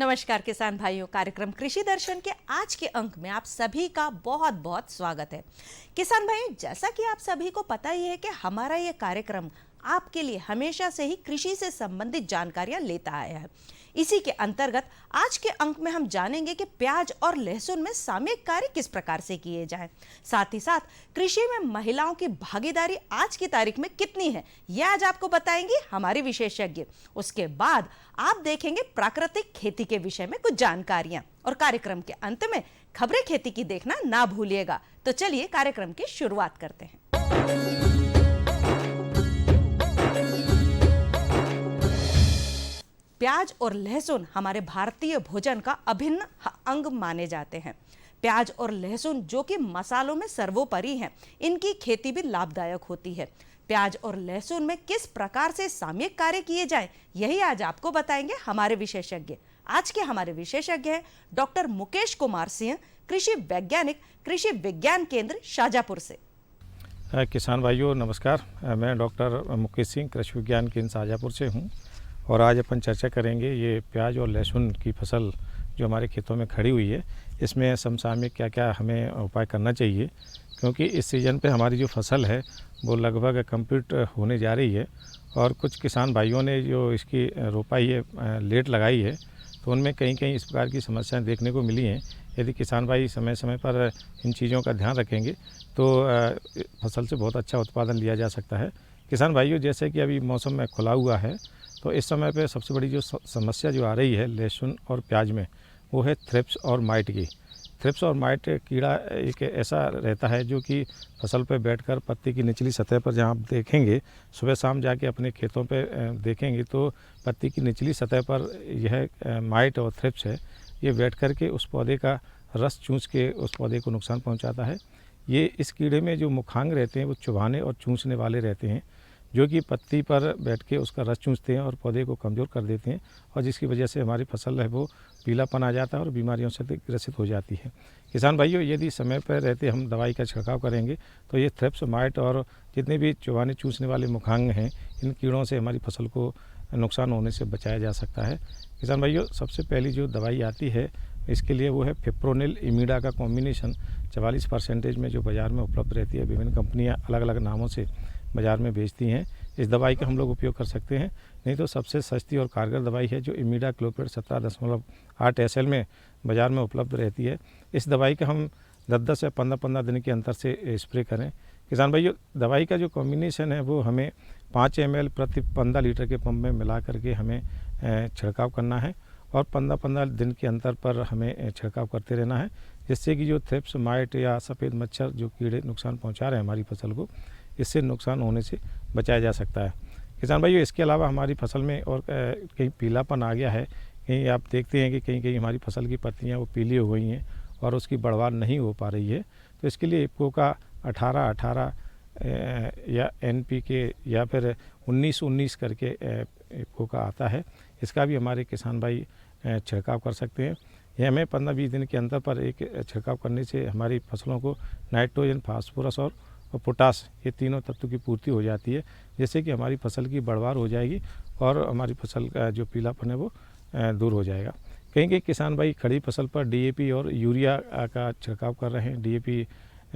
नमस्कार किसान भाइयों, कार्यक्रम कृषि दर्शन के आज के अंक में आप सभी का बहुत बहुत स्वागत है। किसान भाइयों, जैसा कि आप सभी को पता ही है कि हमारा ये कार्यक्रम आपके लिए हमेशा से ही कृषि से संबंधित जानकारियां लेता आया है। इसी के अंतर्गत आज के अंक में हम जानेंगे कि प्याज और लहसुन में सामयिक कार्य किस प्रकार से किए जाएं। साथ ही साथ कृषि में महिलाओं की भागीदारी आज की तारीख में कितनी है, यह आज आपको बताएंगे हमारे विशेषज्ञ। उसके बाद आप देखेंगे प्राकृतिक खेती के विषय में कुछ जानकारियां और कार्यक्रम के अंत में खबरें खेती की देखना ना भूलिएगा। तो चलिए कार्यक्रम की शुरुआत करते हैं। प्याज और लहसुन हमारे भारतीय भोजन का अभिन्न अंग माने जाते हैं। प्याज और लहसुन जो कि मसालों में सर्वोपरि हैं, इनकी खेती भी लाभदायक होती है। प्याज और लहसुन में किस प्रकार से सामयिक कार्य किए जाएं, यही आज आपको बताएंगे हमारे विशेषज्ञ। आज के हमारे विशेषज्ञ हैं डॉक्टर मुकेश कुमार सिंह, कृषि वैज्ञानिक, कृषि विज्ञान केंद्र शाजापुर से। किसान भाइयों नमस्कार, मैं डॉक्टर मुकेश सिंह कृषि विज्ञान केंद्र शाजापुर से हूँ और आज अपन चर्चा करेंगे ये प्याज और लहसुन की फसल जो हमारे खेतों में खड़ी हुई है, इसमें समसामयिक क्या क्या हमें उपाय करना चाहिए, क्योंकि इस सीज़न पे हमारी जो फसल है वो लगभग कंप्लीट होने जा रही है और कुछ किसान भाइयों ने जो इसकी रोपाई है लेट लगाई है, तो उनमें कहीं कहीं इस प्रकार की समस्याएं देखने को मिली हैं। यदि किसान भाई समय समय पर इन चीज़ों का ध्यान रखेंगे तो फसल से बहुत अच्छा उत्पादन लिया जा सकता है। किसान भाइयों, जैसे कि अभी मौसम में खुला हुआ है, तो इस समय पे सबसे बड़ी जो समस्या जो आ रही है लहसुन और प्याज में, वो है थ्रिप्स और माइट की। थ्रिप्स और माइट कीड़ा एक ऐसा रहता है जो कि फसल पे बैठकर पत्ती की निचली सतह पर, जहाँ आप देखेंगे सुबह शाम जाके अपने खेतों पे देखेंगे तो पत्ती की निचली सतह पर यह माइट और थ्रिप्स है, ये बैठ कर के उस पौधे का रस चूस के उस पौधे को नुकसान पहुँचाता है। ये इस कीड़े में जो मुखांग रहते हैं वो चुभाने और चूसने वाले रहते हैं, जो कि पत्ती पर बैठ के उसका रस चूसते हैं और पौधे को कमज़ोर कर देते हैं, और जिसकी वजह से हमारी फसल है वो पीलापन आ जाता है और बीमारियों से ग्रसित हो जाती है। किसान भाइयों, यदि समय पर रहते हम दवाई का छिड़काव करेंगे तो ये थ्रिप्स, माइट और जितने भी चुभाने चूसने वाले मुखांग हैं, इन कीड़ों से हमारी फसल को नुकसान होने से बचाया जा सकता है। किसान भाइयों, सबसे पहली जो दवाई आती है इसके लिए वो है फिप्रोनिल इमीडा का कॉम्बिनेशन 44% में, जो बाज़ार में उपलब्ध रहती है। विभिन्न कंपनियां अलग अलग नामों से बाज़ार में बेचती हैं। इस दवाई का हम लोग उपयोग कर सकते हैं। नहीं तो सबसे सस्ती और कारगर दवाई है जो इमीडा क्लोप्रिड 17.8 SL में बाज़ार में उपलब्ध रहती है। इस दवाई का हम 10-10 या 15-15 दिन के अंतर से स्प्रे करें। किसान भाइयों, दवाई का जो कॉम्बिनेशन है वो हमें 5 ml प्रति 15 लीटर के पंप में मिला करके हमें छिड़काव करना है और 15-15 दिन के अंतर पर हमें छिड़काव करते रहना है, जिससे कि जो थ्रिप्स, माइट या सफ़ेद मच्छर जो कीड़े नुकसान पहुंचा रहे हैं हमारी फसल को, इससे नुकसान होने से बचाया जा सकता है। किसान भाइयों, इसके अलावा हमारी फसल में और कहीं पीलापन आ गया है, कहीं आप देखते हैं कि कहीं कहीं हमारी फसल की पत्तियाँ वो पीली हो गई हैं और उसकी बढ़वार नहीं हो पा रही है, तो इसके लिए इफ्को का 18-18 या NPK या फिर 19-19 करके इफ्को का आता है, इसका भी हमारे किसान भाई छिड़काव कर सकते हैं। यह हमें 15-20 दिन के अंतर पर एक छिड़काव करने से हमारी फसलों को नाइट्रोजन, फास्फोरस और पोटास, ये तीनों तत्वों की पूर्ति हो जाती है, जिससे कि हमारी फसल की बढ़वार हो जाएगी और हमारी फसल का जो पीलापन है वो दूर हो जाएगा। कहीं कहीं किसान भाई खड़ी फसल पर DAP और यूरिया का छिड़काव कर रहे हैं। DAP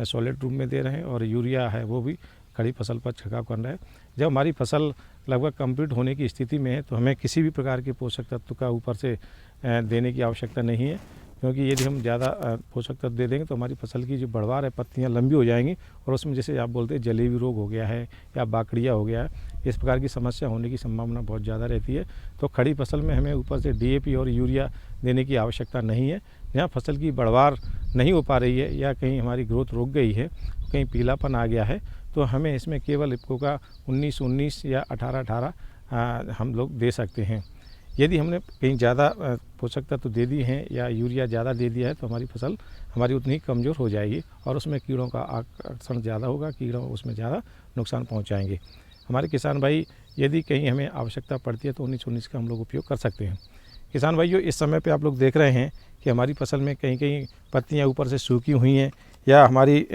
सॉलिड रूप में दे रहे हैं और यूरिया है वो भी खड़ी फसल पर छिड़काव कर रहे हैं। जब हमारी फसल लगभग कंप्लीट होने की स्थिति में है तो हमें किसी भी प्रकार के पोषक तत्व का ऊपर से देने की आवश्यकता नहीं है, क्योंकि यदि हम ज़्यादा पोषक तत्व दे देंगे तो हमारी फसल की जो बढ़वार है, पत्तियां लंबी हो जाएंगी और उसमें जैसे आप बोलते हैं जलेबी रोग हो गया है या बाकड़िया हो गया है, इस प्रकार की समस्या होने की संभावना बहुत ज़्यादा रहती है। तो खड़ी फसल में हमें ऊपर से DAP और यूरिया देने की आवश्यकता नहीं है। जहाँ फसल की बढ़वार नहीं हो पा रही है या कहीं हमारी ग्रोथ रुक गई है, कहीं पीलापन आ गया है, तो हमें इसमें केवल इफ्को का 19-19 या 18-18 हम लोग दे सकते हैं। यदि हमने कहीं ज़्यादा पोषक तत्व दे दिए हैं या यूरिया ज़्यादा दे दिया है तो हमारी फसल हमारी उतनी ही कमज़ोर हो जाएगी और उसमें कीड़ों का आकर्षण ज़्यादा होगा, कीड़ों उसमें ज़्यादा नुकसान पहुंचाएंगे। हमारे किसान भाई, यदि कहीं हमें आवश्यकता पड़ती है तो 19-19 का हम लोग उपयोग कर सकते हैं। किसान भाइयों, इस समय पे आप लोग देख रहे हैं कि हमारी फसल में कहीं कहीं पत्तियाँ ऊपर से सूखी हुई हैं या हमारी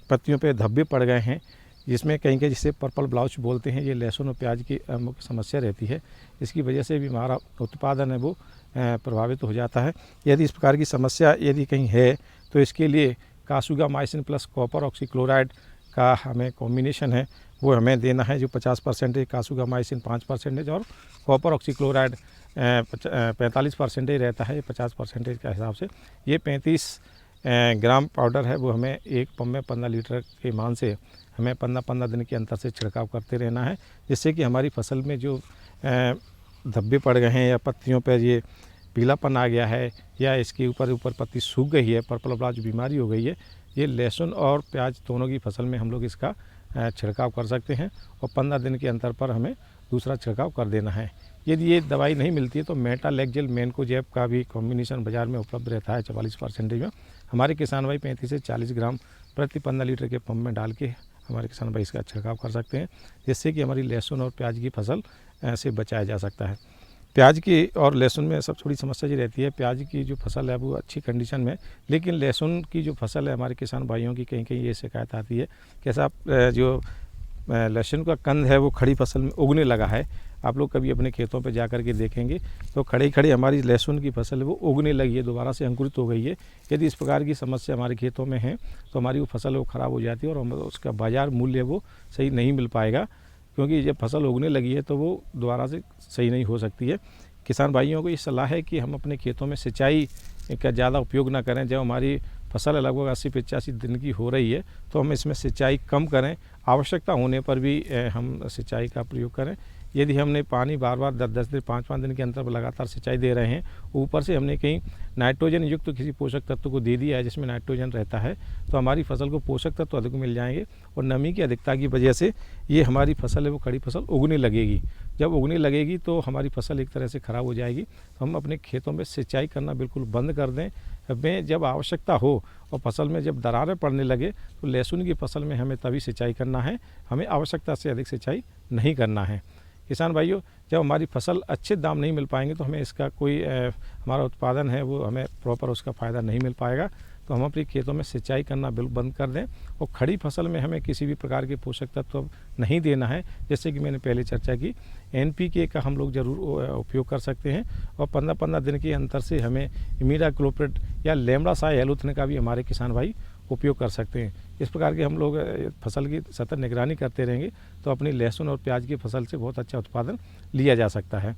पत्तियों पे धब्बे पड़ गए हैं, जिसमें कहीं कहीं जिसे पर्पल ब्लाउच बोलते हैं, ये लहसुन और प्याज की मुख्य समस्या रहती है। इसकी वजह से भी हमारा उत्पादन है वो प्रभावित हो जाता है। यदि इस प्रकार की समस्या यदि कहीं है तो इसके लिए कासुगामाइसिन प्लस कॉपर ऑक्सीक्लोराइड का हमें कॉम्बिनेशन है वो हमें देना है, जो 50% कासुगामाइसिन 5% और कॉपर ऑक्सीक्लोराइड 45% रहता है 50% के हिसाब से। ये 35 ग्राम पाउडर है वो हमें एक पंप में 15 लीटर के मान से हमें 15-15 दिन के अंतर से छिड़काव करते रहना है, जिससे कि हमारी फसल में जो धब्बे पड़ गए हैं या पत्तियों पर ये पीलापन आ गया है या इसके ऊपर पत्ती सूख गई है, पर्पल ब्लास्ट बीमारी हो गई है, ये लहसुन और प्याज दोनों की फसल में हम लोग इसका छिड़काव कर सकते हैं और 15 दिन के अंतर पर हमें दूसरा छिड़काव कर देना है। यदि ये दवाई नहीं मिलती है तो मेटालेक्जेल मैनकोजेब का भी कॉम्बिनेशन बाज़ार में उपलब्ध रहता है 44% में। हमारे किसान भाई 35 से 40 ग्राम प्रति 15 लीटर के पंप में डाल के हमारे किसान भाई इसका छिड़काव कर सकते हैं, जिससे कि हमारी लहसुन और प्याज की फसल से बचाया जा सकता है। प्याज की और लहसुन में सबसे बड़ी समस्या ये रहती है, प्याज की जो फसल है वो अच्छी कंडीशन में, लेकिन लहसुन की जो फसल है हमारे किसान भाइयों की कहीं कहीं ये शिकायत आती है कि साहब जो लहसुन का कंद है वो खड़ी फसल में उगने लगा है। आप लोग कभी अपने खेतों पे जा कर के देखेंगे तो खड़ी खड़ी हमारी लहसुन की फसल है वो उगने लगी है, दोबारा से अंकुरित हो गई है। यदि इस प्रकार की समस्या हमारे खेतों में है तो हमारी वो फसल वो ख़राब हो जाती है और उसका बाज़ार मूल्य वो सही नहीं मिल पाएगा, क्योंकि जब फसल उगने लगी है तो वो दोबारा से सही नहीं हो सकती है। किसान भाइयों को ये सलाह है कि हम अपने खेतों में सिंचाई का ज़्यादा उपयोग ना करें। जब हमारी फसल लगभग 80-85 दिन की हो रही है तो हम इसमें सिंचाई कम करें, आवश्यकता होने पर भी हम सिंचाई का प्रयोग करें। यदि हमने पानी बार बार 10-10 दिन 5-5 दिन के अंतर पर लगातार सिंचाई दे रहे हैं, ऊपर से हमने कहीं नाइट्रोजन युक्त किसी पोषक तत्व को दे दिया है जिसमें नाइट्रोजन रहता है, तो हमारी फसल को पोषक तत्व अधिक मिल जाएंगे और नमी की अधिकता की वजह से ये हमारी फसल है वो खड़ी फसल उगने लगेगी। जब उगने लगेगी तो हमारी फसल एक तरह से ख़राब हो जाएगी। तो हम अपने खेतों में सिंचाई करना बिल्कुल बंद कर दें। हमें जब आवश्यकता हो और फसल में जब दरारें पड़ने लगे तो लहसुन की फसल में हमें तभी सिंचाई करना है, हमें आवश्यकता से अधिक सिंचाई नहीं करना है। किसान भाइयों, जब हमारी फसल अच्छे दाम नहीं मिल पाएंगे तो हमें इसका कोई हमारा उत्पादन है वो हमें प्रॉपर उसका फ़ायदा नहीं मिल पाएगा। तो हम अपने खेतों में सिंचाई करना बिल्कुल बंद कर दें और खड़ी फसल में हमें किसी भी प्रकार के पोषक तत्व नहीं देना है। जैसे कि मैंने पहले चर्चा की, NPK का हम लोग ज़रूर उपयोग कर सकते हैं और 15-15 दिन के अंतर से हमें इमिडाक्लोप्रिड या लैम्ब्डासाई एलुथिन का भी हमारे किसान भाई उपयोग कर सकते हैं। इस प्रकार के हम लोग फसल की सतत निगरानी करते रहेंगे तो अपनी लहसुन और प्याज की फसल से बहुत अच्छा उत्पादन लिया जा सकता है।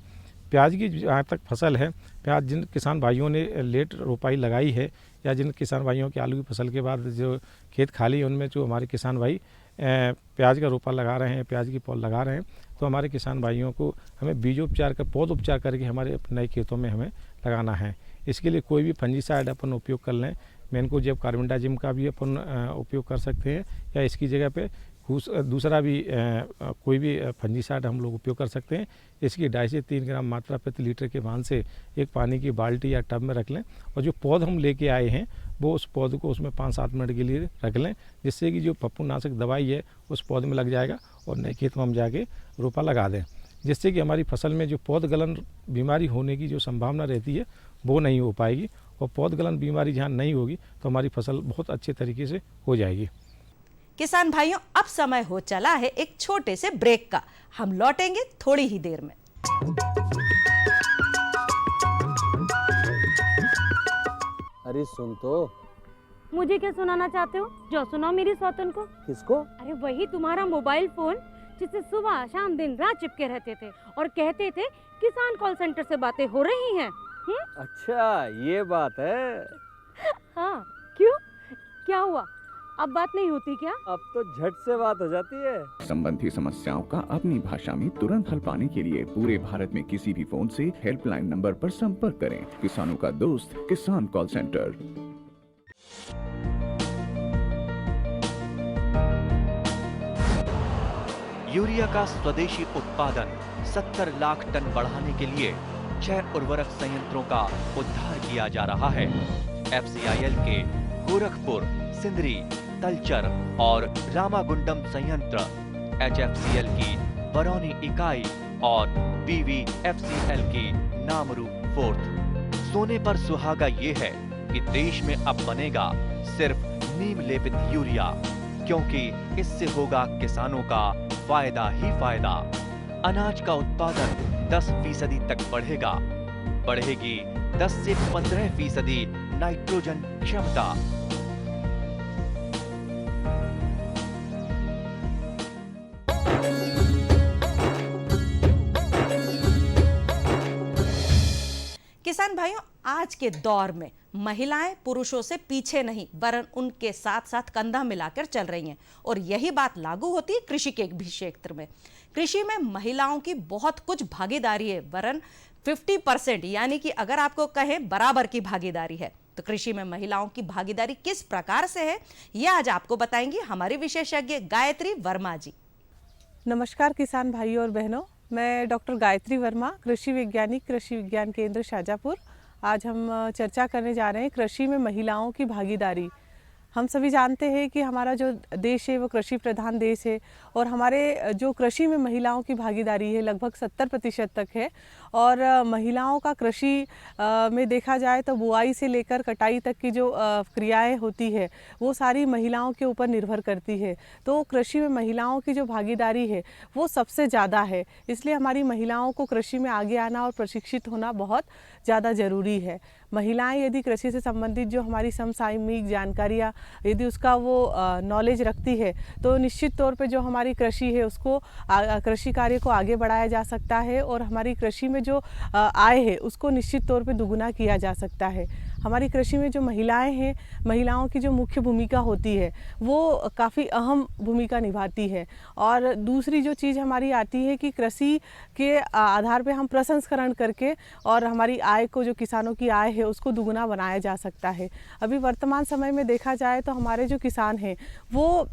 प्याज की जहाँ तक फसल है, प्याज जिन किसान भाइयों ने लेट रोपाई लगाई है या जिन किसान भाइयों की आलू की फसल के बाद जो खेत खाली है उनमें जो हमारे किसान भाई प्याज का रोपा लगा रहे हैं, प्याज की पौध लगा रहे हैं, तो हमारे किसान भाइयों को हमें बीजोपचार का पौध उपचार करके हमारे नए खेतों में हमें लगाना है। इसके लिए कोई भी फंजीसाइड अपन उपयोग कर लें, मैनकोजेब कार्बेंडाजिम का भी अपन उपयोग कर सकते हैं या इसकी जगह पे दूसरा भी कोई भी फंजीसाइड हम लोग उपयोग कर सकते हैं। इसकी 2.5 से 3 ग्राम मात्रा प्रति लीटर के मान से एक पानी की बाल्टी या टब में रख लें और जो पौध हम लेके आए हैं वो उस पौध को उसमें 5-7 मिनट के लिए रख लें, जिससे कि जो फफूंदनाशक दवाई है उस पौध में लग जाएगा और नए खेत में हम जाके रोपा लगा दें, जिससे कि हमारी फसल में जो पौध गलन बीमारी होने की जो संभावना रहती है वो नहीं हो पाएगी और पौध गलन बीमारी जहाँ नहीं होगी तो हमारी फसल बहुत अच्छे तरीके से हो जाएगी। किसान भाइयों, अब समय हो चला है एक छोटे से ब्रेक का। हम लौटेंगे थोड़ी ही देर में। अरे सुन तो। मुझे क्या सुनाना चाहते हो? जो सुनाओ मेरी सौतन को। किसको? अरे वही तुम्हारा मोबाइल फोन जिससे सुबह शाम दिन रात चिपके रहते थे और कहते थे किसान कॉल सेंटर से बातें हो रही हैं। अच्छा ये बात है। हाँ, क्यों? क्या हुआ? अब बात नहीं होती क्या? अब तो झट से बात हो जाती है। संबंधी समस्याओं का अपनी भाषा में तुरंत हल पाने के लिए पूरे भारत में किसी भी फोन से हेल्पलाइन नंबर पर संपर्क करें। किसानों का दोस्त किसान कॉल सेंटर। यूरिया का स्वदेशी उत्पादन 70 लाख टन बढ़ाने के लिए 6 उर्वरक संयंत्रों का उद्धार किया जा रहा है। FCIL के गोरखपुर, सिंदरी, तलचर और रामागुंडम संयंत्र, HFCL की बरौनी इकाई और BVFCL की नामरू फोर्थ। सोने पर सुहागा ये है कि देश में अब बनेगा सिर्फ नीम लेपित यूरिया, क्योंकि इससे होगा किसानों का फायदा ही फायदा। अनाज का उत्पादन 10% तक बढ़ेगा, बढ़ेगी 10 से 15% नाइट्रोजन क्षमता। किसान भाइयों, आज के दौर में महिलाएं पुरुषों से पीछे नहीं वरन उनके साथ साथ कंधा मिलाकर चल रही हैं और यही बात लागू होती है कृषि के भी क्षेत्र में। कृषि में महिलाओं की बहुत कुछ भागीदारी है वरन 50% यानी कि अगर आपको कहें बराबर की भागीदारी है। तो कृषि में महिलाओं की भागीदारी किस प्रकार से है यह आज आपको बताएंगी हमारी विशेषज्ञ गायत्री वर्मा जी। नमस्कार किसान भाइयों और बहनों, मैं डॉक्टर गायत्री वर्मा, कृषि वैज्ञानिक, कृषि विज्ञान केंद्र शाजापुर। आज हम चर्चा करने जा रहे हैं कृषि में महिलाओं की भागीदारी। हम सभी जानते हैं कि हमारा जो देश है वो कृषि प्रधान देश है और हमारे जो कृषि में महिलाओं की भागीदारी है लगभग 70% तक है। और महिलाओं का कृषि में देखा जाए तो बुआई से लेकर कटाई तक की जो क्रियाएं होती है वो सारी महिलाओं के ऊपर निर्भर करती है। तो कृषि में महिलाओं की जो भागीदारी है वो सबसे ज़्यादा है, इसलिए हमारी महिलाओं को कृषि में आगे आना और प्रशिक्षित होना बहुत ज़्यादा ज़रूरी है। महिलाएं यदि कृषि से संबंधित जो हमारी समसामयिक जानकारियाँ यदि उसका वो नॉलेज रखती है तो निश्चित तौर पे जो हमारी कृषि है उसको कृषि कार्य को आगे बढ़ाया जा सकता है और हमारी कृषि में जो आय है उसको निश्चित तौर पे दुगुना किया जा सकता है। हमारी कृषि में जो महिलाएं हैं, महिलाओं की जो मुख्य भूमिका होती है वो काफ़ी अहम भूमिका निभाती है। और दूसरी जो चीज़ हमारी आती है कि कृषि के आधार पे हम प्रसंस्करण करके और हमारी आय को, जो किसानों की आय है उसको दुगुना बनाया जा सकता है। अभी वर्तमान समय में देखा जाए तो हमारे जो किसान हैं वो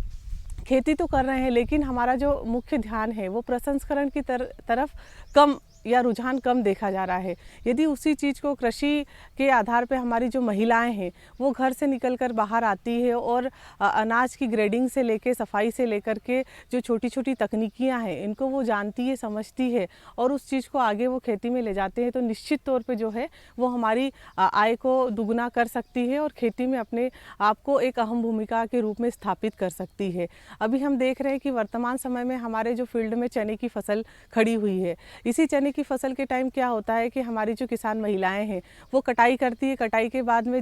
खेती तो कर रहे हैं लेकिन हमारा जो मुख्य ध्यान है वो प्रसंस्करण की तरफ कम या रुझान कम देखा जा रहा है। यदि उसी चीज़ को कृषि के आधार पे हमारी जो महिलाएं हैं वो घर से निकलकर बाहर आती है और अनाज की ग्रेडिंग से लेके सफाई से लेकर के जो छोटी छोटी तकनीकियां हैं इनको वो जानती है, समझती है और उस चीज़ को आगे वो खेती में ले जाते हैं तो निश्चित तौर पे जो है वो हमारी आय को दुगुना कर सकती है और खेती में अपने आप को एक अहम भूमिका के रूप में स्थापित कर सकती है। अभी हम देख रहे हैं कि वर्तमान समय में हमारे जो फील्ड में चने की फसल खड़ी हुई है, इसी चने की फसल के टाइम क्या होता है कि हमारी जो किसान महिलाएं हैं वो कटाई करती है। कटाई के बाद में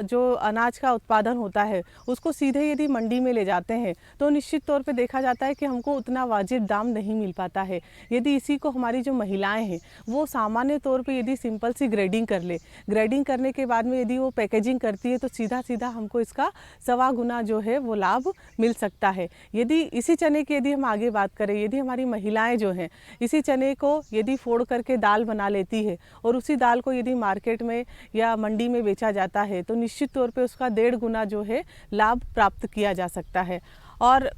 जो अनाज का उत्पादन होता है उसको सीधे यदि मंडी में ले जाते हैं तो निश्चित तौर पे देखा जाता है कि हमको उतना वाजिब दाम नहीं मिल पाता है। यदि इसी को हमारी जो महिलाएं हैं वो सामान्य तौर पे यदि सिंपल सी ग्रेडिंग कर ले, ग्रेडिंग करने के बाद में यदि वो पैकेजिंग करती है तो सीधा सीधा हमको इसका 1.25 गुना जो है वो लाभ मिल सकता है। यदि इसी चने की यदि हम आगे बात करें, यदि हमारी महिलाएं जो हैं इसी चने को यदि फोड़ करके दाल बना लेती है और उसी दाल को यदि मार्केट में या मंडी में बेचा जाता है तो निश्चित तौर पे उसका 1.5 गुना जो है लाभ प्राप्त किया जा सकता है। और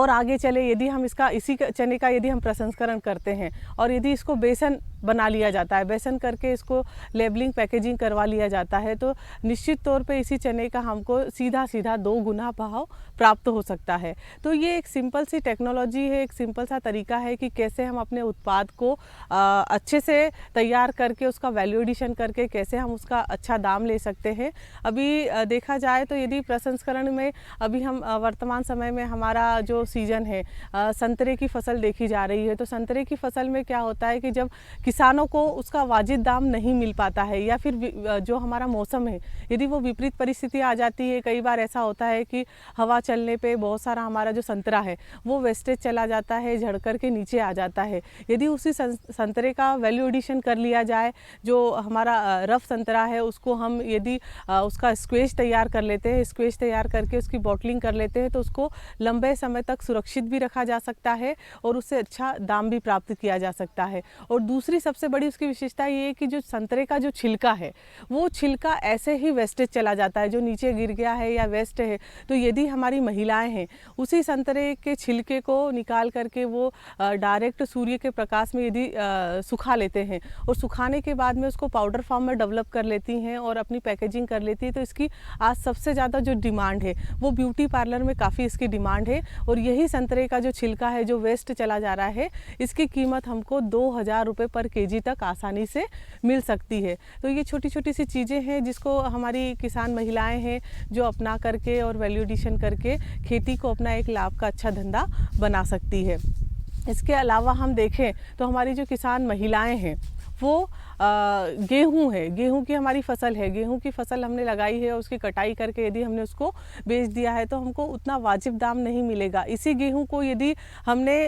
आगे चले यदि हम इसका इसी चने का यदि हम प्रसंस्करण करते हैं और यदि इसको बेसन बना लिया जाता है, बेसन करके इसको लेबलिंग पैकेजिंग करवा लिया जाता है तो निश्चित तौर पे इसी चने का हमको सीधा 2 गुना भाव प्राप्त हो सकता है। तो ये एक सिंपल सी टेक्नोलॉजी है, एक सिंपल सा तरीका है कि कैसे हम अपने उत्पाद को अच्छे से तैयार करके उसका वैल्यू एडिशन करके कैसे हम उसका अच्छा दाम ले सकते हैं। अभी देखा जाए तो यदि प्रसंस्करण में अभी हम वर्तमान समय में हमारा जो सीजन है संतरे की फसल देखी जा रही है तो संतरे की फसल में क्या होता है कि जब किसानों को उसका वाजिब दाम नहीं मिल पाता है या फिर जो हमारा मौसम है यदि वो विपरीत परिस्थिति आ जाती है, कई बार ऐसा होता है कि हवा चलने पे बहुत सारा हमारा जो संतरा है वो वेस्टेज चला जाता है, झड़ कर के नीचे आ जाता है। यदि उसी संतरे का वैल्यू एडिशन कर लिया जाए, जो हमारा रफ संतरा है उसको हम यदि उसका स्क्वेज तैयार कर लेते हैं, स्क्वेज तैयार करके उसकी बॉटलिंग कर लेते हैं तो उसको लंबे समय तक सुरक्षित भी रखा जा सकता है और उससे अच्छा दाम भी प्राप्त किया जा सकता है। और दूसरी सबसे बड़ी उसकी विशेषता ये है कि जो संतरे का जो छिलका है वो छिलका ऐसे ही वेस्टेज चला जाता है, जो नीचे गिर गया है या वेस्ट है तो यदि हमारी महिलाएं हैं उसी संतरे के छिलके को निकाल करके वो डायरेक्ट सूर्य के प्रकाश में यदि सुखा लेते हैं और सुखाने के बाद में उसको पाउडर फॉर्म में डेवलप कर लेती हैं और अपनी पैकेजिंग कर लेती है तो इसकी आज सबसे ज़्यादा जो डिमांड है वो ब्यूटी पार्लर में काफ़ी इसकी डिमांड है। और यही संतरे का जो छिलका है जो वेस्ट चला जा रहा है इसकी कीमत हमको 2000 रुपये पर केजी तक आसानी से मिल सकती है। तो ये छोटी छोटी सी चीज़ें हैं जिसको हमारी किसान महिलाएं हैं जो अपना करके और वैल्यू एडिशन करके खेती को अपना एक लाभ का अच्छा धंधा बना सकती है। इसके अलावा हम देखें तो हमारी जो किसान महिलाएं हैं वो गेहूं है। गेहूं की हमारी फसल है, गेहूं की फसल हमने लगाई है और उसकी कटाई करके यदि हमने उसको बेच दिया है तो हमको उतना वाजिब दाम नहीं मिलेगा। इसी गेहूं को यदि हमने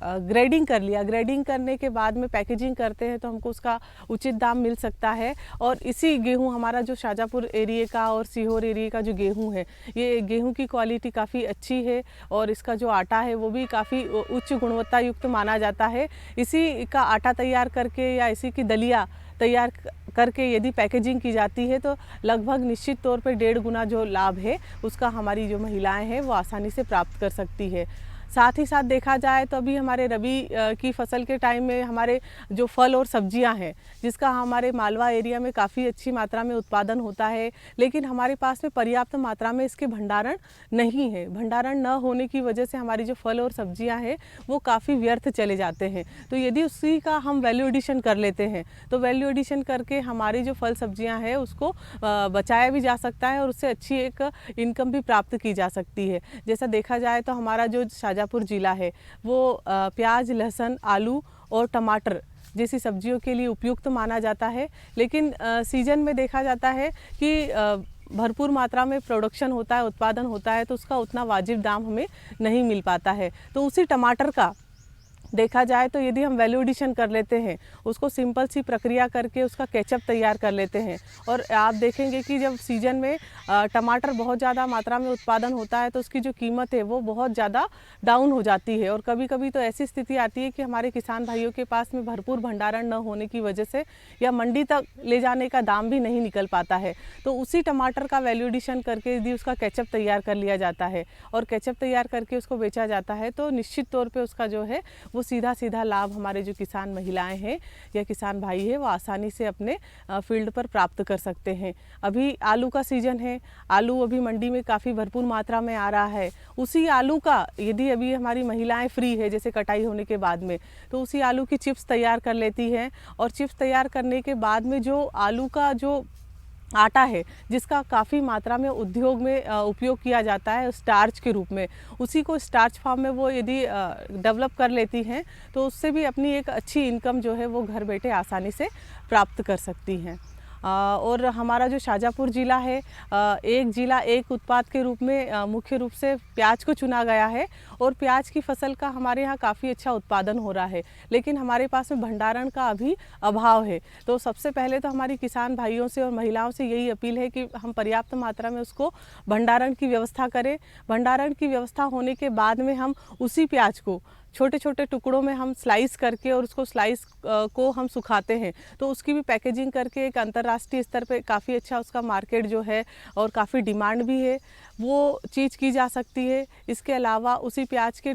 ग्रेडिंग कर लिया, ग्रेडिंग करने के बाद में पैकेजिंग करते हैं तो हमको उसका उचित दाम मिल सकता है। और इसी गेहूं हमारा जो शाजापुर एरिया का और सीहोर एरिया का जो गेहूं है, ये गेहूं की क्वालिटी काफ़ी अच्छी है और इसका जो आटा है वो भी काफ़ी उच्च गुणवत्ता युक्त माना जाता है। इसी का आटा तैयार करके या इसी की दलिया तैयार करके यदि पैकेजिंग की जाती है तो लगभग निश्चित तौर पे 1.5 गुना जो लाभ है उसका हमारी जो महिलाएं हैं वो आसानी से प्राप्त कर सकती है। साथ ही साथ देखा जाए तो अभी हमारे रबी की फसल के टाइम में हमारे जो फल और सब्जियां हैं, जिसका हमारे मालवा एरिया में काफ़ी अच्छी मात्रा में उत्पादन होता है, लेकिन हमारे पास में पर्याप्त मात्रा में इसके भंडारण नहीं है। भंडारण न होने की वजह से हमारी जो फल और सब्जियां हैं वो काफ़ी व्यर्थ चले जाते हैं। तो यदि उसी का हम वैल्यू एडिशन कर लेते हैं तो वैल्यू एडिशन करके हमारी जो फल सब्जियां हैं उसको बचाया भी जा सकता है और उससे अच्छी एक इनकम भी प्राप्त की जा सकती है। जैसा देखा जाए तो हमारा जो शाजापुर जिला है वो प्याज, लहसुन, आलू और टमाटर जैसी सब्जियों के लिए उपयुक्त माना जाता है, लेकिन सीजन में देखा जाता है कि भरपूर मात्रा में प्रोडक्शन होता है, उत्पादन होता है तो उसका उतना वाजिब दाम हमें नहीं मिल पाता है। तो उसी टमाटर का देखा जाए तो यदि हम वैल्यू एडिशन कर लेते हैं, उसको सिंपल सी प्रक्रिया करके उसका केचप तैयार कर लेते हैं और आप देखेंगे कि जब सीजन में टमाटर बहुत ज़्यादा मात्रा में उत्पादन होता है तो उसकी जो कीमत है वो बहुत ज़्यादा डाउन हो जाती है। और कभी कभी तो ऐसी स्थिति आती है कि हमारे किसान भाइयों के पास में भरपूर भंडारण न होने की वजह से या मंडी तक ले जाने का दाम भी नहीं निकल पाता है। तो उसी टमाटर का वैल्यू एडिशन करके यदि उसका केचप तैयार कर लिया जाता है और केचप तैयार करके उसको बेचा जाता है तो निश्चित तौर पर उसका जो है वो सीधा सीधा लाभ हमारे जो किसान महिलाएं हैं या किसान भाई है वो आसानी से अपने फील्ड पर प्राप्त कर सकते हैं। अभी आलू का सीजन है, आलू अभी मंडी में काफ़ी भरपूर मात्रा में आ रहा है। उसी आलू का यदि अभी हमारी महिलाएं फ्री है जैसे कटाई होने के बाद में तो उसी आलू की चिप्स तैयार कर लेती हैं और चिप्स तैयार करने के बाद में जो आलू का जो आटा है जिसका काफ़ी मात्रा में उद्योग में उपयोग किया जाता है स्टार्च के रूप में, उसी को स्टार्च फार्म में वो यदि डेवलप कर लेती हैं तो उससे भी अपनी एक अच्छी इनकम जो है वो घर बैठे आसानी से प्राप्त कर सकती हैं। और हमारा जो शाजापुर ज़िला है एक ज़िला एक उत्पाद के रूप में मुख्य रूप से प्याज को चुना गया है और प्याज की फसल का हमारे यहाँ काफ़ी अच्छा उत्पादन हो रहा है, लेकिन हमारे पास में भंडारण का अभी अभाव है। तो सबसे पहले तो हमारी किसान भाइयों से और महिलाओं से यही अपील है कि हम पर्याप्त मात्रा में उसको भंडारण की व्यवस्था करें। भंडारण की व्यवस्था होने के बाद में हम उसी प्याज को छोटे छोटे टुकड़ों में हम स्लाइस करके और उसको स्लाइस को हम सुखाते हैं तो उसकी भी पैकेजिंग करके एक अंतर्राष्ट्रीय स्तर पे काफ़ी अच्छा उसका मार्केट जो है और काफ़ी डिमांड भी है वो चीज़ की जा सकती है। इसके अलावा उसी प्याज के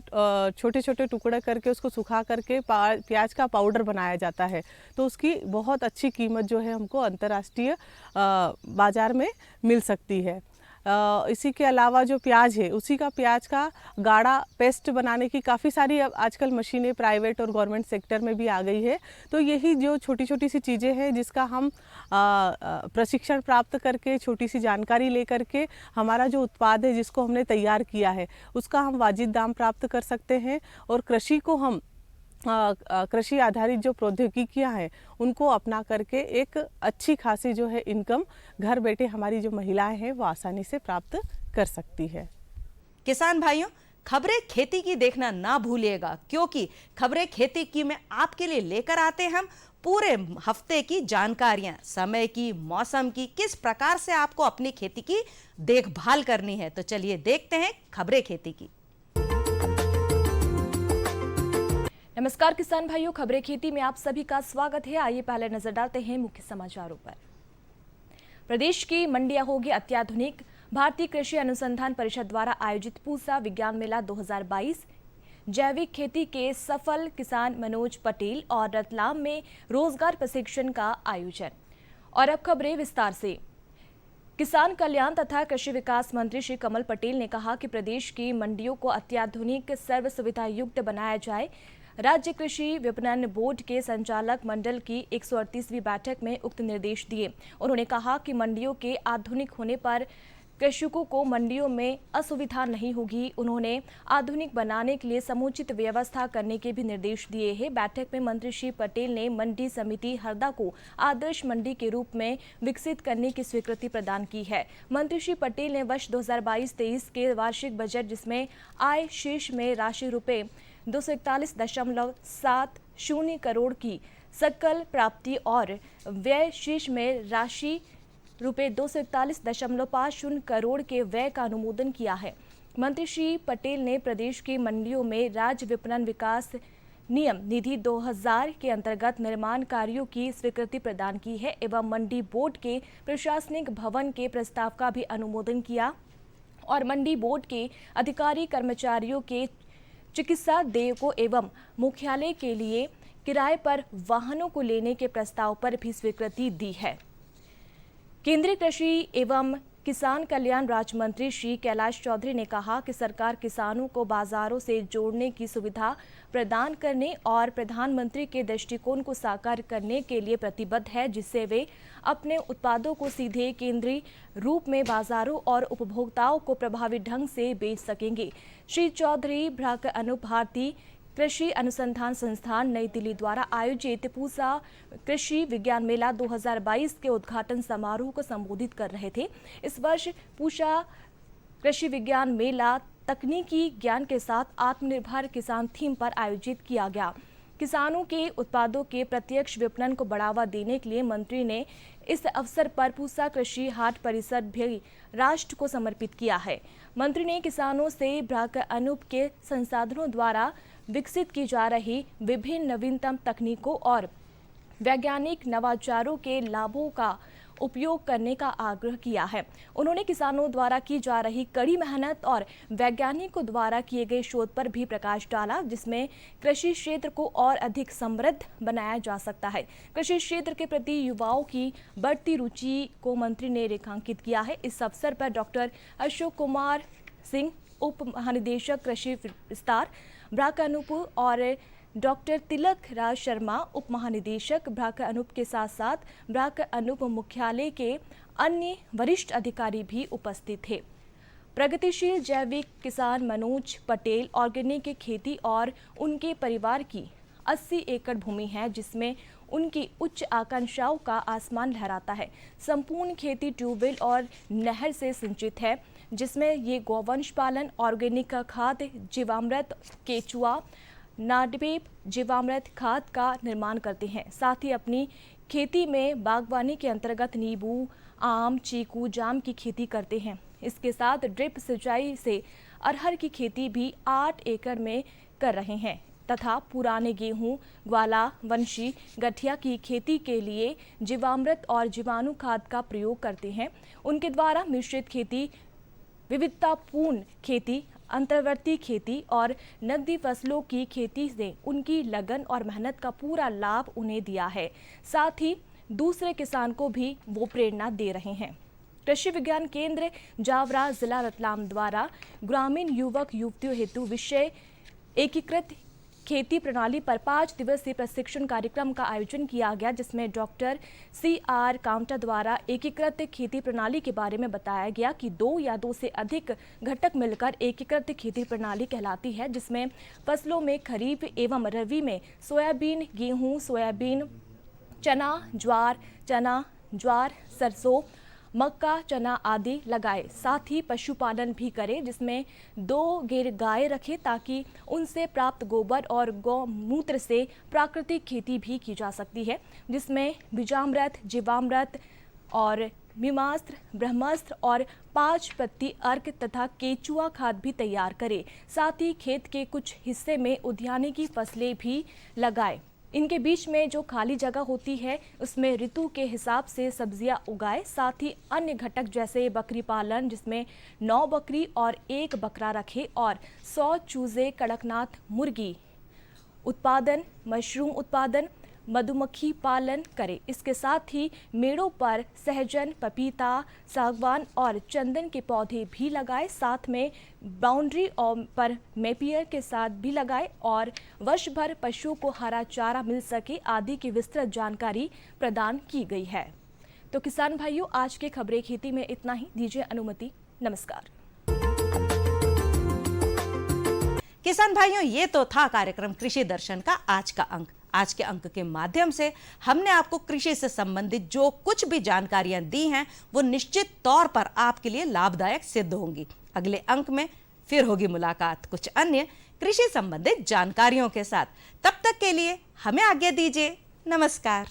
छोटे छोटे टुकड़े करके उसको सुखा करके प्याज का पाउडर बनाया जाता है तो उसकी बहुत अच्छी कीमत जो है हमको अंतर्राष्ट्रीय बाज़ार में मिल सकती है। इसी के अलावा जो प्याज है उसी का प्याज का गाढ़ा पेस्ट बनाने की काफ़ी सारी अब आजकल मशीनें प्राइवेट और गवर्नमेंट सेक्टर में भी आ गई है। तो यही जो छोटी छोटी सी चीज़ें हैं जिसका हम प्रशिक्षण प्राप्त करके छोटी सी जानकारी लेकर के हमारा जो उत्पाद है जिसको हमने तैयार किया है उसका हम वाजिब दाम प्राप्त कर सकते हैं और कृषि को हम कृषि आधारित जो प्रौद्योगिकियां हैं उनको अपना करके एक अच्छी खासी जो है इनकम घर बैठे हमारी जो महिलाएं हैं वो आसानी से प्राप्त कर सकती है। किसान भाइयों, खबरें खेती की देखना ना भूलिएगा, क्योंकि खबरें खेती की में आपके लिए लेकर आते हैं हम पूरे हफ्ते की जानकारियां, समय की, मौसम की, किस प्रकार से आपको अपनी खेती की देखभाल करनी है। तो चलिए देखते हैं खबरें खेती की। नमस्कार किसान भाइयों, खबरें खेती में आप सभी का स्वागत है। आइए पहले नजर डालते हैं मुख्य समाचारों पर। प्रदेश की मंडियां होगी अत्याधुनिक। भारतीय कृषि अनुसंधान परिषद द्वारा आयोजित पूसा विज्ञान मेला 2022, जैविक खेती के सफल किसान मनोज पटेल और रतलाम में रोजगार प्रशिक्षण का आयोजन। और अब खबरें विस्तार से। किसान कल्याण तथा कृषि विकास मंत्री श्री कमल पटेल ने कहा कि प्रदेश की मंडियों को अत्याधुनिक सर्व सुविधा युक्त बनाया जाए। राज्य कृषि विपणन बोर्ड के संचालक मंडल की 138वीं बैठक में उक्त निर्देश दिए। उन्होंने कहा कि मंडियों के आधुनिक होने पर कृषकों को मंडियों में असुविधा नहीं होगी। उन्होंने आधुनिक बनाने के लिए समुचित व्यवस्था करने के भी निर्देश दिए हैं। बैठक में मंत्री श्री पटेल ने मंडी समिति हरदा को आदर्श मंडी के रूप में विकसित करने की स्वीकृति प्रदान की है। मंत्री श्री पटेल ने वर्ष 2022-23 के वार्षिक बजट, जिसमें आय शीर्ष में राशि रुपये 241.70 करोड़ की सकल प्राप्ति और व्यय शीर्ष में राशि रुपये 241.50 करोड़ के व्यय का अनुमोदन किया है। मंत्री श्री पटेल ने प्रदेश की मंडियों में राज्य विपणन विकास नियम निधि 2000 के अंतर्गत निर्माण कार्यों की स्वीकृति प्रदान की है एवं मंडी बोर्ड के प्रशासनिक भवन के प्रस्ताव का भी अनुमोदन किया और मंडी बोर्ड के अधिकारी कर्मचारियों के चिकित्सा देयकों एवं मुख्यालय के लिए किराए पर वाहनों को लेने के प्रस्ताव पर भी स्वीकृति दी है। केंद्रीय कृषि एवं किसान कल्याण राज्य मंत्री श्री कैलाश चौधरी ने कहा कि सरकार किसानों को बाजारों से जोड़ने की सुविधा प्रदान करने और प्रधानमंत्री के दृष्टिकोण को साकार करने के लिए प्रतिबद्ध है, जिससे वे अपने उत्पादों को सीधे केंद्रीय रूप में बाजारों और उपभोक्ताओं को प्रभावी ढंग से बेच सकेंगे। श्री चौधरी भ्राक अनूप भारती कृषि अनुसंधान संस्थान नई दिल्ली द्वारा आयोजित पूसा कृषि विज्ञान मेला 2022 के उद्घाटन समारोह को संबोधित कर रहे थे। इस वर्ष पूसा कृषि विज्ञान मेला तकनीकी ज्ञान के साथ आत्मनिर्भर किसान थीम पर आयोजित किया गया। किसानों के उत्पादों के प्रत्यक्ष विपणन को बढ़ावा देने के लिए मंत्री ने इस अवसर पर पूसा कृषि हाट परिसर भी राष्ट्र को समर्पित किया है। मंत्री ने किसानों से भ्राक अनूप के संसाधनों द्वारा विकसित की जा रही विभिन्न नवीनतम तकनीकों और वैज्ञानिक नवाचारों के लाभों का उपयोग करने का आग्रह किया है। उन्होंने किसानों द्वारा की जा रही कड़ी मेहनत और वैज्ञानिकों द्वारा किए गए शोध पर भी प्रकाश डाला, जिसमें कृषि क्षेत्र को और अधिक समृद्ध बनाया जा सकता है। कृषि क्षेत्र के प्रति युवाओं की बढ़ती रुचि को मंत्री ने रेखांकित किया है। इस अवसर पर डॉक्टर अशोक कुमार सिंह, उप महानिदेशक कृषि विस्तार भ्राक अनूप और डॉक्टर तिलक राज शर्मा, उप महानिदेशक भ्राक अनूप के साथ साथ भ्राक अनूप मुख्यालय के अन्य वरिष्ठ अधिकारी भी उपस्थित थे। प्रगतिशील जैविक किसान मनोज पटेल ऑर्गेनिक खेती और उनके परिवार की 80 एकड़ भूमि है, जिसमें उनकी उच्च आकांक्षाओं का आसमान लहराता है। संपूर्ण खेती ट्यूबवेल और नहर से सिंचित है, जिसमें ये गौवंश पालन, ऑर्गेनिक खाद, जीवामृत, केचुआ, नाडवेब जीवामृत खाद का निर्माण करते हैं। साथ ही अपनी खेती में बागवानी के अंतर्गत नींबू, आम, चीकू, जाम की खेती करते हैं। इसके साथ ड्रिप सिंचाई से अरहर की खेती भी 8 एकड़ में कर रहे हैं तथा पुराने गेहूं, ग्वाला, वंशी, गठिया की खेती के लिए जीवामृत और जीवाणु खाद का प्रयोग करते हैं। उनके द्वारा मिश्रित खेती, विविधतापूर्ण खेती, अंतर्वर्ती खेती और नकदी फसलों की खेती से उनकी लगन और मेहनत का पूरा लाभ उन्हें दिया है। साथ ही दूसरे किसान को भी वो प्रेरणा दे रहे हैं। कृषि विज्ञान केंद्र जावरा, जिला रतलाम द्वारा ग्रामीण युवक युवतियों हेतु विषय एकीकृत खेती प्रणाली पर 5 दिवसीय प्रशिक्षण कार्यक्रम का आयोजन किया गया, जिसमें डॉक्टर CR काउंटा द्वारा एकीकृत खेती प्रणाली के बारे में बताया गया कि 2 या 2 से अधिक घटक मिलकर एकीकृत खेती प्रणाली कहलाती है, जिसमें फसलों में खरीफ एवं रबी में सोयाबीन, गेहूं, सोयाबीन, चना, ज्वार, सरसों, मक्का, चना आदि लगाए। साथ ही पशुपालन भी करें, जिसमें 2 गिर गाय रखें ताकि उनसे प्राप्त गोबर और गौमूत्र से प्राकृतिक खेती भी की जा सकती है, जिसमें बीजामृत, जीवामृत और मिमास्त्र, ब्रह्मास्त्र और 5 पत्ती अर्क तथा केचुआ खाद भी तैयार करें। साथ ही खेत के कुछ हिस्से में उद्यानिकी फसलें भी लगाएं। इनके बीच में जो खाली जगह होती है उसमें ऋतु के हिसाब से सब्जियां उगाए। साथ ही अन्य घटक जैसे बकरी पालन, जिसमें 9 बकरी और 1 बकरा रखे और 100 चूजे, कड़कनाथ मुर्गी उत्पादन, मशरूम उत्पादन, मधुमक्खी पालन करें। इसके साथ ही मेड़ों पर सहजन, पपीता, सागवान और चंदन के पौधे भी लगाए। साथ में बाउंड्री पर मेपियर के साथ भी लगाए और वर्ष भर पशुओं को हरा चारा मिल सके आदि की विस्तृत जानकारी प्रदान की गई है। तो किसान भाइयों, आज के खबरें खेती में इतना ही। दीजिए अनुमति, नमस्कार। किसान भाइयों, ये तो था कार्यक्रम कृषि दर्शन का आज का अंक। आज के अंक के माध्यम से हमने आपको कृषि से संबंधित जो कुछ भी जानकारियां दी हैं वो निश्चित तौर पर आपके लिए लाभदायक सिद्ध होंगी। अगले अंक में फिर होगी मुलाकात कुछ अन्य कृषि संबंधित जानकारियों के साथ। तब तक के लिए हमें आज्ञा दीजिए। नमस्कार।